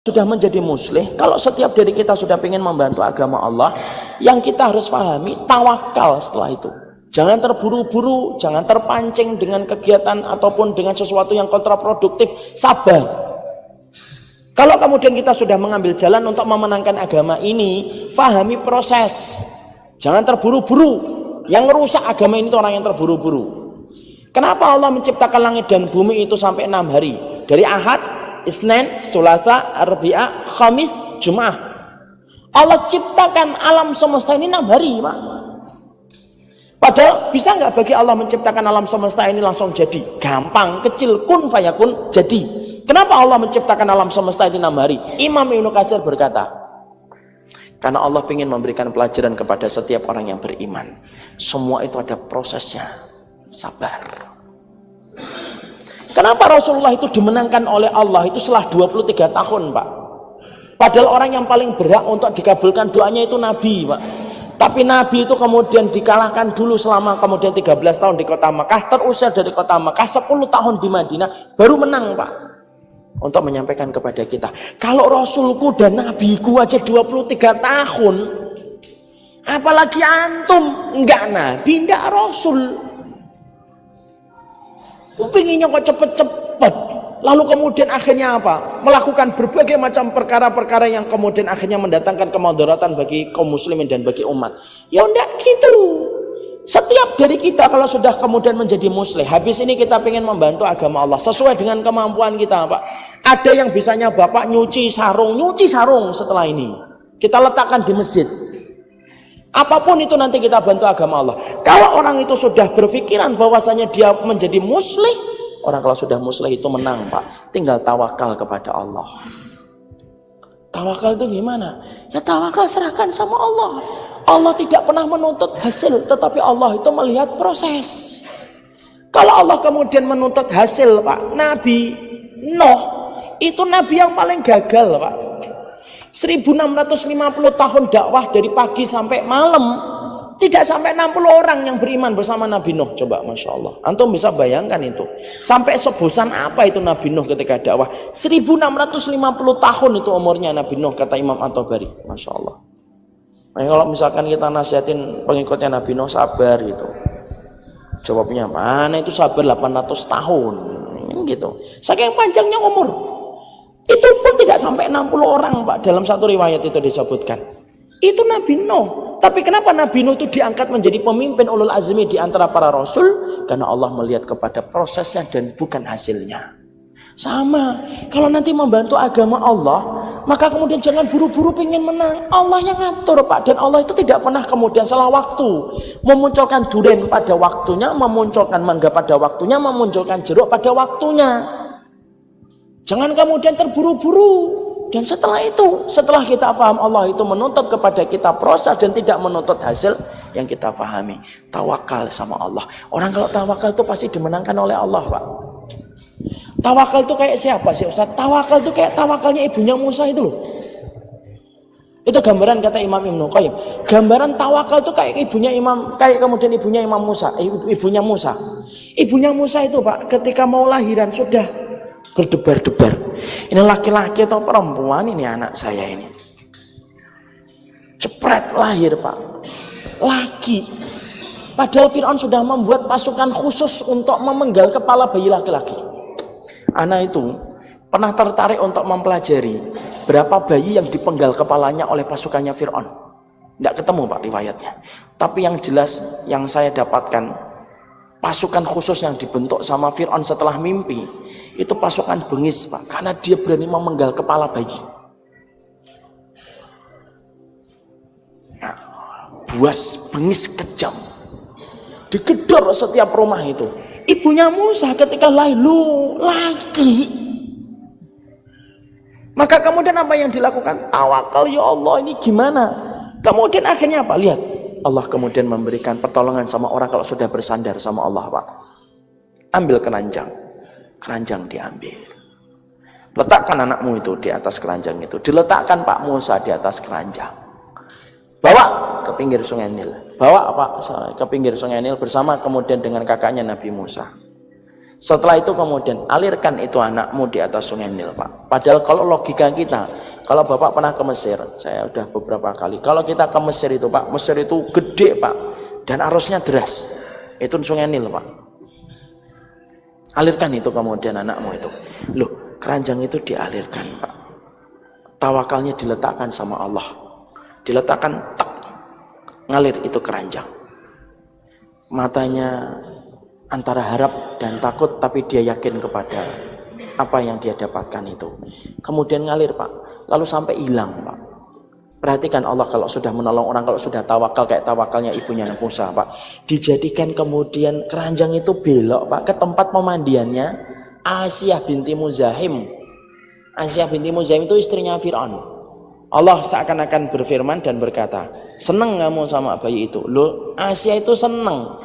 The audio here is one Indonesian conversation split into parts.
sudah menjadi muslim, kalau setiap dari kita sudah ingin membantu agama Allah, yang kita harus pahami tawakal setelah itu. Jangan terburu-buru, jangan terpancing dengan kegiatan ataupun dengan sesuatu yang kontraproduktif. Sabar. Kalau kemudian kita sudah mengambil jalan untuk memenangkan agama ini, pahami proses. Jangan terburu-buru. Yang merusak agama ini itu orang yang terburu-buru. Kenapa Allah menciptakan langit dan bumi itu sampai 6 hari? Dari Ahad, Isnin, Selasa, Arbi'a, Khamis, Jumat. Allah ciptakan alam semesta ini 6 hari, Pak. Padahal bisa nggak bagi Allah menciptakan alam semesta ini langsung jadi? Gampang, kecil, kun fayakun, jadi. Kenapa Allah menciptakan alam semesta ini 6 hari? Imam Ibnu Katsir berkata, karena Allah ingin memberikan pelajaran kepada setiap orang yang beriman. Semua itu ada prosesnya. Sabar. Kenapa Rasulullah itu dimenangkan oleh Allah itu setelah 23 tahun, Pak? Padahal orang yang paling berhak untuk dikabulkan doanya itu Nabi, Pak. Tapi Nabi itu kemudian dikalahkan dulu selama kemudian 13 tahun di kota Makkah, terusir dari kota Makkah 10 tahun di Madinah, baru menang, Pak. Untuk menyampaikan kepada kita, kalau Rasulku dan Nabiku aja 23 tahun, apalagi antum, enggak Nabi, enggak Rasul. Pinginnya kok cepet-cepet, lalu kemudian akhirnya apa? Melakukan berbagai macam perkara-perkara yang kemudian akhirnya mendatangkan kemudaratan bagi kaum muslimin dan bagi umat. Ya enggak gitu. Setiap dari kita kalau sudah kemudian menjadi muslim, habis ini kita ingin membantu agama Allah sesuai dengan kemampuan kita, Pak. Ada yang bisanya Bapak nyuci sarung setelah ini kita letakkan di masjid. Apapun itu nanti kita bantu agama Allah. Kalau orang itu sudah berpikiran bahwasanya dia menjadi muslim, orang kalau sudah muslim itu menang, Pak. Tinggal tawakal kepada Allah. Tawakal itu gimana? Ya tawakal serahkan sama Allah. Allah tidak pernah menuntut hasil, tetapi Allah itu melihat proses. Kalau Allah kemudian menuntut hasil, Pak, Nabi Nuh itu nabi yang paling gagal, Pak. 1650 tahun dakwah dari pagi sampai malam, tidak sampai 60 orang yang beriman bersama Nabi Nuh. Coba, Masya Allah, antum bisa bayangkan itu sampai sebosan apa itu Nabi Nuh ketika dakwah. 1650 tahun itu umurnya Nabi Nuh, kata Imam At-Tabari. Masya Allah. Nah, kalau misalkan kita nasihatin pengikutnya Nabi Nuh sabar gitu, jawabnya mana itu sabar 800 tahun gitu, saking panjangnya umur. Itu pun tidak sampai 60 orang, Pak. Dalam satu riwayat itu disebutkan itu Nabi Nuh. Tapi kenapa Nabi Nuh itu diangkat menjadi pemimpin ulul azmi di antara para rasul? Karena Allah melihat kepada prosesnya dan bukan hasilnya. Sama, kalau nanti membantu agama Allah, maka kemudian jangan buru-buru pengen menang. Allah yang ngatur, Pak. Dan Allah itu tidak pernah kemudian salah waktu. Memunculkan durian pada waktunya, memunculkan mangga pada waktunya, memunculkan jeruk pada waktunya. Jangan kemudian terburu-buru. Dan setelah itu, setelah kita paham Allah itu menuntut kepada kita proses dan tidak menuntut hasil, yang kita pahami tawakal sama Allah. Orang kalau tawakal itu pasti dimenangkan oleh Allah, Pak. Tawakal itu kayak siapa sih, Ustaz? Tawakal itu kayak tawakalnya ibunya Musa itu loh. Itu gambaran kata Imam Ibnu Qayyim. Gambaran tawakal itu kayak kemudian ibunya Imam Musa, ibunya Musa. Ibunya Musa itu, Pak, ketika mau lahiran sudah berdebar-debar. Ini laki-laki atau perempuan ini anak saya ini. Cepret lahir, Pak. Laki. Padahal Fir'aun sudah membuat pasukan khusus untuk memenggal kepala bayi laki-laki. Anak itu pernah tertarik untuk mempelajari berapa bayi yang dipenggal kepalanya oleh pasukannya Fir'aun. Tidak ketemu, Pak, riwayatnya. Tapi yang jelas yang saya dapatkan, pasukan khusus yang dibentuk sama Fir'aun setelah mimpi itu pasukan bengis, Pak, karena dia berani memenggal kepala bayi. Nah, buas bengis kejam digedor setiap rumah itu. Ibunya Musa ketika lahir, laki. Maka kemudian apa yang dilakukan? Tawakal, ya Allah, ini gimana? Kemudian akhirnya apa? Lihat, Allah kemudian memberikan pertolongan sama orang kalau sudah bersandar sama Allah, Pak. Ambil keranjang diambil. Letakkan anakmu itu di atas keranjang itu. Diletakkan Pak Musa di atas keranjang. Bawa ke pinggir sungai Nil. Bawa Pak ke pinggir sungai Nil bersama kemudian dengan kakaknya Nabi Musa. Setelah itu kemudian alirkan itu anakmu di atas Sungai Nil, Pak. Padahal kalau logika kita, kalau Bapak pernah ke Mesir, saya udah beberapa kali. Kalau kita ke Mesir itu, Pak, Mesir itu gede, Pak, dan arusnya deras. Itu Sungai Nil, Pak. Alirkan itu kemudian anakmu itu. Loh, keranjang itu dialirkan, Pak. Tawakalnya diletakkan sama Allah. Diletakkan, tak, ngalir itu keranjang. Matanya antara harap dan takut, tapi dia yakin kepada apa yang dia dapatkan itu. Kemudian ngalir, Pak, lalu sampai hilang, Pak. Perhatikan Allah kalau sudah menolong orang, kalau sudah tawakal kayak tawakalnya ibunya Musa, Pak. Dijadikan kemudian keranjang itu belok, Pak, ke tempat pemandiannya Asyah binti Muzahim. Asyah binti Muzahim itu istrinya Fir'aun. Allah seakan-akan berfirman dan berkata, seneng kamu sama bayi itu? Loh, Asyah itu seneng.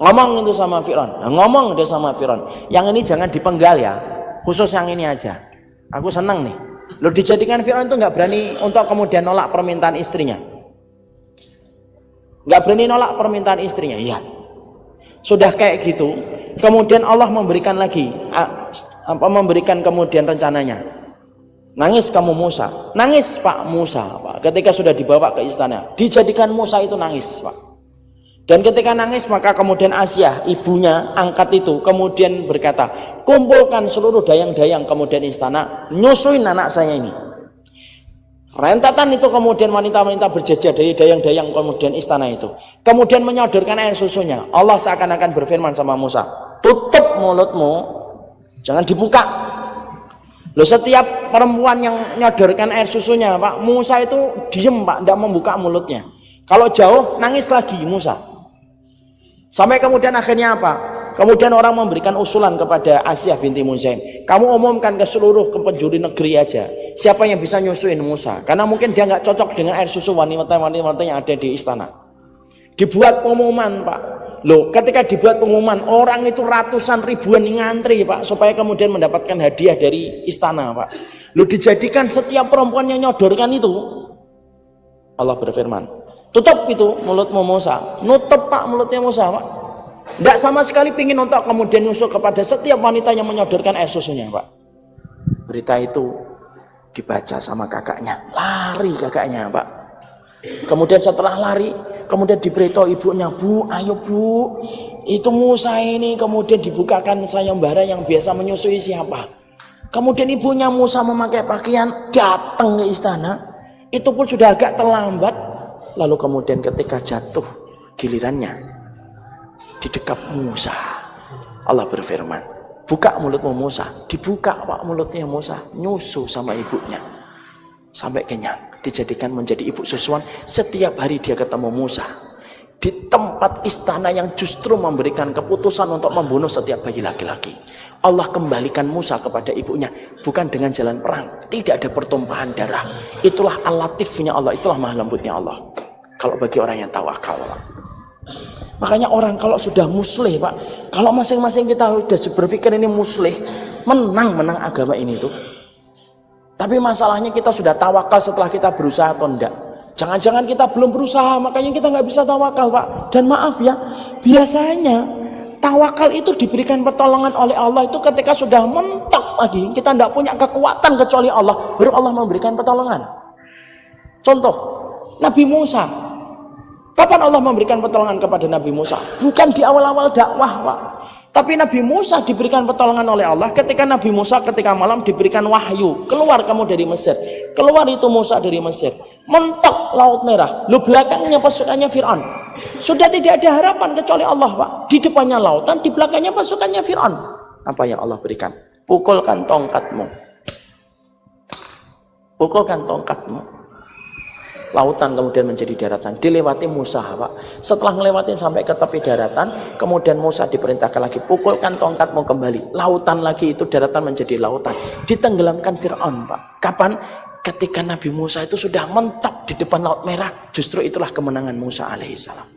Ngomong itu sama Fir'aun, ngomong dia sama Fir'aun. Yang ini jangan dipenggal ya, khusus yang ini aja. Aku seneng nih. Loh, dijadikan Fir'aun itu nggak berani untuk kemudian nolak permintaan istrinya. Nggak berani nolak permintaan istrinya. Iya. Sudah kayak gitu, kemudian Allah memberikan lagi, memberikan kemudian rencananya. Nangis kamu Musa, nangis Pak Musa, Pak. Ketika sudah dibawa ke istana, dijadikan Musa itu nangis, Pak. Dan ketika nangis, maka kemudian Asyah, ibunya angkat itu, kemudian berkata, kumpulkan seluruh dayang-dayang kemudian istana, nyusuin anak saya ini. Rentetan itu kemudian wanita-wanita berjajar dari dayang-dayang kemudian istana itu. Kemudian menyodorkan air susunya. Allah seakan-akan berfirman sama Musa, tutup mulutmu, jangan dibuka. Loh, setiap perempuan yang nyodorkan air susunya, Pak, Musa itu diem, Pak, tidak membuka mulutnya. Kalau jauh, nangis lagi Musa. Sampai kemudian akhirnya apa? Kemudian orang memberikan usulan kepada Asyah binti Muzahim. Kamu umumkan ke seluruh penjuru negeri aja. Siapa yang bisa nyusuin Musa? Karena mungkin dia nggak cocok dengan air susu wanita-wanita yang ada di istana. Dibuat pengumuman, Pak. Loh, ketika dibuat pengumuman, orang itu ratusan ribuan ngantri, Pak, supaya kemudian mendapatkan hadiah dari istana, Pak. Loh, dijadikan setiap perempuan yang nyodorkan itu, Allah berfirman, tutup itu mulutmu Musa. Nutup, Pak, mulutnya Musa, Pak. Tidak sama sekali pingin untuk kemudian nyusul kepada setiap wanita yang menyodorkan air susunya, Pak. Berita itu dibaca sama kakaknya. Lari kakaknya, Pak. Kemudian setelah lari, kemudian diberitahu ibunya, Bu, ayo Bu, itu Musa ini kemudian dibukakan sayembara yang biasa menyusui siapa. Kemudian ibunya Musa memakai pakaian datang ke istana. Itu pun sudah agak terlambat. Lalu kemudian ketika jatuh gilirannya di dekat Musa, Allah berfirman, buka mulutmu Musa. Dibuka, Pak, mulutnya Musa, nyusu sama ibunya sampai kenyang, dijadikan menjadi ibu susuan. Setiap hari dia ketemu Musa di tempat istana yang justru memberikan keputusan untuk membunuh setiap bayi laki-laki. Allah kembalikan Musa kepada ibunya, bukan dengan jalan perang, tidak ada pertumpahan darah. Itulah al-latifnya Allah, itulah maha lembutnya Allah. Kalau bagi orang yang tawakal, Pak. Makanya orang kalau sudah muslih, Pak, kalau masing-masing kita sudah berpikir ini muslih, menang agama ini tuh. Tapi masalahnya kita sudah tawakal setelah kita berusaha atau enggak. Jangan-jangan kita belum berusaha, makanya kita nggak bisa tawakal, Pak. Dan maaf ya, biasanya tawakal itu diberikan pertolongan oleh Allah itu ketika sudah mentok lagi, kita tidak punya kekuatan kecuali Allah, baru Allah memberikan pertolongan. Contoh, Nabi Musa. Kapan Allah memberikan pertolongan kepada Nabi Musa? Bukan di awal-awal dakwah, Pak. Tapi Nabi Musa diberikan pertolongan oleh Allah ketika Nabi Musa ketika malam diberikan wahyu. Keluar kamu dari Mesir. Keluar itu Musa dari Mesir. Mentok Laut Merah. Lu belakangnya pasukannya Fir'aun. Sudah tidak ada harapan kecuali Allah, Pak. Di depannya lautan, di belakangnya pasukannya Fir'aun. Apa yang Allah berikan? Pukulkan tongkatmu. Pukulkan tongkatmu. Lautan kemudian menjadi daratan, dilewati Musa, Pak. Setelah ngelewatin sampai ke tepi daratan, kemudian Musa diperintahkan lagi, pukulkan tongkatmu kembali. Lautan lagi itu daratan menjadi lautan, ditenggelamkan Fir'aun, Pak. Kapan? Ketika Nabi Musa itu sudah mentok di depan Laut Merah, justru itulah kemenangan Musa alaihissalam.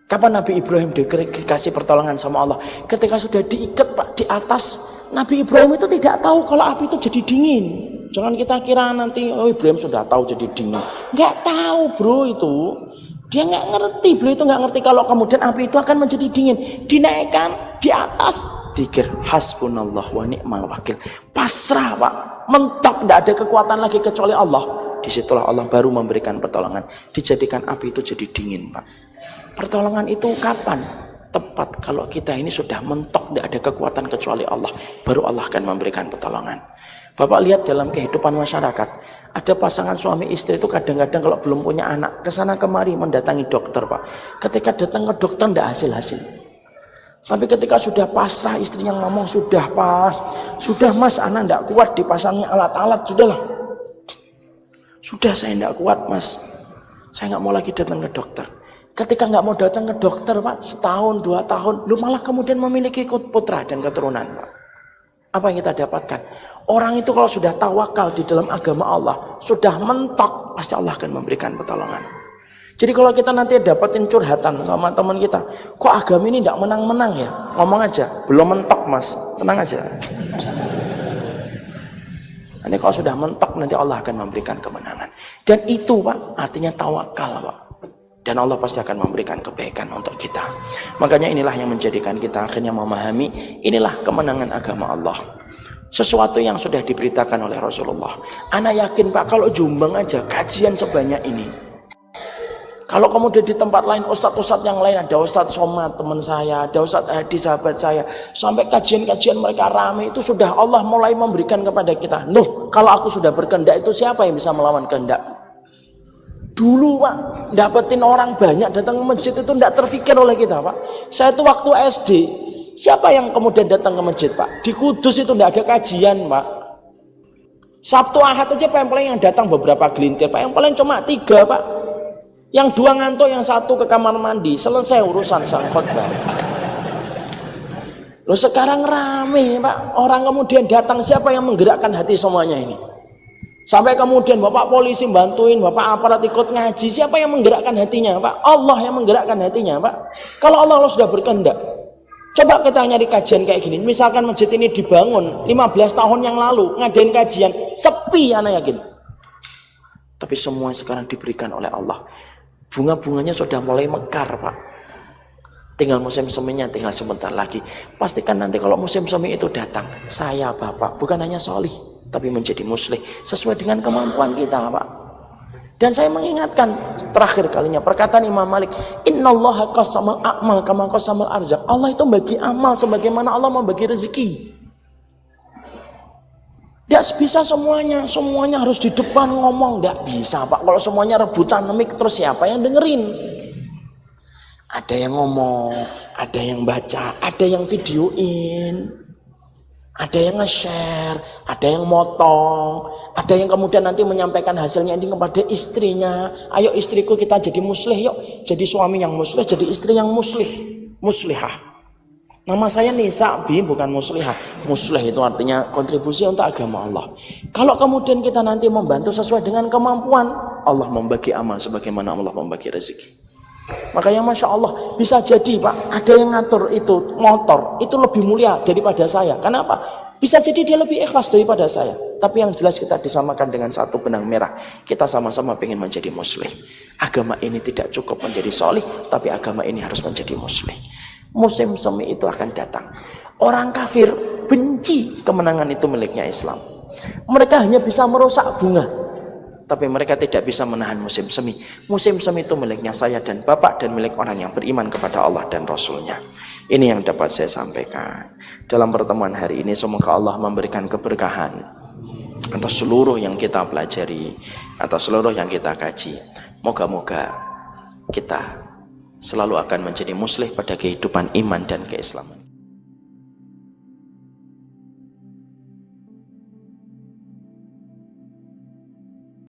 Kapan Nabi Ibrahim dikasih pertolongan sama Allah? Ketika sudah diikat, Pak, di atas. Nabi Ibrahim itu tidak tahu kalau api itu jadi dingin. Jangan kita kira nanti, oh Ibrahim sudah tahu jadi dingin. Nggak tahu, bro, itu. Dia nggak ngerti, beliau itu nggak ngerti kalau kemudian api itu akan menjadi dingin. Dinaikkan di atas, dikir hasbunallah wa ni'mal wakil. Pasrah Pak, mentok, tidak ada kekuatan lagi kecuali Allah. Disitulah Allah baru memberikan pertolongan, dijadikan api itu jadi dingin Pak. Pertolongan itu kapan? Tepat kalau kita ini sudah mentok, tidak ada kekuatan kecuali Allah, baru Allah akan memberikan pertolongan. Bapak lihat dalam kehidupan masyarakat, ada pasangan suami istri itu kadang-kadang kalau belum punya anak, kesana kemari mendatangi dokter Pak. Ketika datang ke dokter tidak hasil-hasil. Tapi ketika sudah pasrah, istrinya ngomong, sudah Pak, sudah Mas, anak tidak kuat dipasangi alat-alat, sudahlah. Sudah saya tidak kuat Mas, saya nggak mau lagi datang ke dokter. Ketika nggak mau datang ke dokter Pak, setahun, 2 tahun, lu malah kemudian memiliki putra dan keturunan Pak. Apa yang kita dapatkan? Orang itu kalau sudah tawakal di dalam agama Allah, sudah mentok, pasti Allah akan memberikan pertolongan. Jadi kalau kita nanti dapatin curhatan sama teman kita, kok agama ini tidak menang-menang ya? Ngomong aja, belum mentok Mas, tenang aja. Nanti kalau sudah mentok, nanti Allah akan memberikan kemenangan. Dan itu Pak, artinya tawakal Pak. Dan Allah pasti akan memberikan kebaikan untuk kita. Makanya inilah yang menjadikan kita akhirnya memahami, inilah kemenangan agama Allah. Sesuatu yang sudah diberitakan oleh Rasulullah. Ana yakin Pak, kalau Jombang aja kajian sebanyak ini, kalau kemudian di tempat lain, ustadz-ustadz yang lain, ada Ustadz Somad teman saya, ada Ustadz Hadi sahabat saya, sampai kajian-kajian mereka ramai, itu sudah Allah mulai memberikan kepada kita. Loh, kalau aku sudah berkehendak, itu siapa yang bisa melawan kehendakku? Dulu Pak, dapetin orang banyak datang ke masjid itu tidak terfikir oleh kita Pak. Saya itu waktu SD, siapa yang kemudian datang ke masjid Pak? Di Kudus itu tidak ada kajian Pak. Sabtu Ahad aja Pak, yang paling yang datang beberapa gelintir Pak, yang paling cuma 3 Pak. Yang 2 ngantuk, yang 1 ke kamar mandi, selesai urusan sang khotbah. Loh sekarang rame Pak, orang kemudian datang, siapa yang menggerakkan hati semuanya ini? Sampai kemudian Bapak polisi bantuin, Bapak aparat ikut ngaji, siapa yang menggerakkan hatinya Pak? Allah yang menggerakkan hatinya Pak. Kalau Allah sudah berkehendak, coba kita nyari kajian kayak gini. Misalkan masjid ini dibangun 15 tahun yang lalu, ngadain kajian, sepi anak yakin. Tapi semua sekarang diberikan oleh Allah. Bunga-bunganya sudah mulai mekar Pak. Tinggal musim seminya, tinggal sebentar lagi. Pastikan nanti kalau musim semi itu datang, saya Bapak bukan hanya solih, tapi menjadi muslih sesuai dengan kemampuan kita Pak. Dan saya mengingatkan terakhir kalinya perkataan Imam Malik, innallaha qasamal a'mal kama qasamal arzaq. Allah itu bagi amal sebagaimana Allah membagi rezeki. Tidak bisa semuanya harus di depan ngomong, tidak bisa Pak. Kalau semuanya rebutan mic, terus siapa yang dengerin? Ada yang ngomong, ada yang baca, ada yang videoin, ada yang nge-share, ada yang motong, ada yang kemudian nanti menyampaikan hasilnya ini kepada istrinya. Ayo istriku kita jadi muslih yuk, jadi suami yang muslih, jadi istri yang muslih, muslihah. Nama saya Nisa Bi, bukan muslihah. Muslih itu artinya kontribusi untuk agama Allah. Kalau kemudian kita nanti membantu sesuai dengan kemampuan, Allah membagi amal sebagaimana Allah membagi rezeki. Makanya Masya Allah, bisa jadi Pak, ada yang ngatur itu motor, itu lebih mulia daripada saya. Kenapa? Bisa jadi dia lebih ikhlas daripada saya. Tapi yang jelas kita disamakan dengan satu benang merah. Kita sama-sama ingin menjadi muslih. Agama ini tidak cukup menjadi solih, tapi agama ini harus menjadi muslih. Musim semi itu akan datang. Orang kafir benci kemenangan itu miliknya Islam. Mereka hanya bisa merusak bunga, tapi mereka tidak bisa menahan musim semi. Musim semi itu miliknya saya dan Bapak, dan milik orang yang beriman kepada Allah dan Rasulnya. Ini yang dapat saya sampaikan dalam pertemuan hari ini. Semoga Allah memberikan keberkahan atas seluruh yang kita pelajari, atas seluruh yang kita kaji. Moga-moga kita selalu akan menjadi muslih pada kehidupan iman dan keislaman.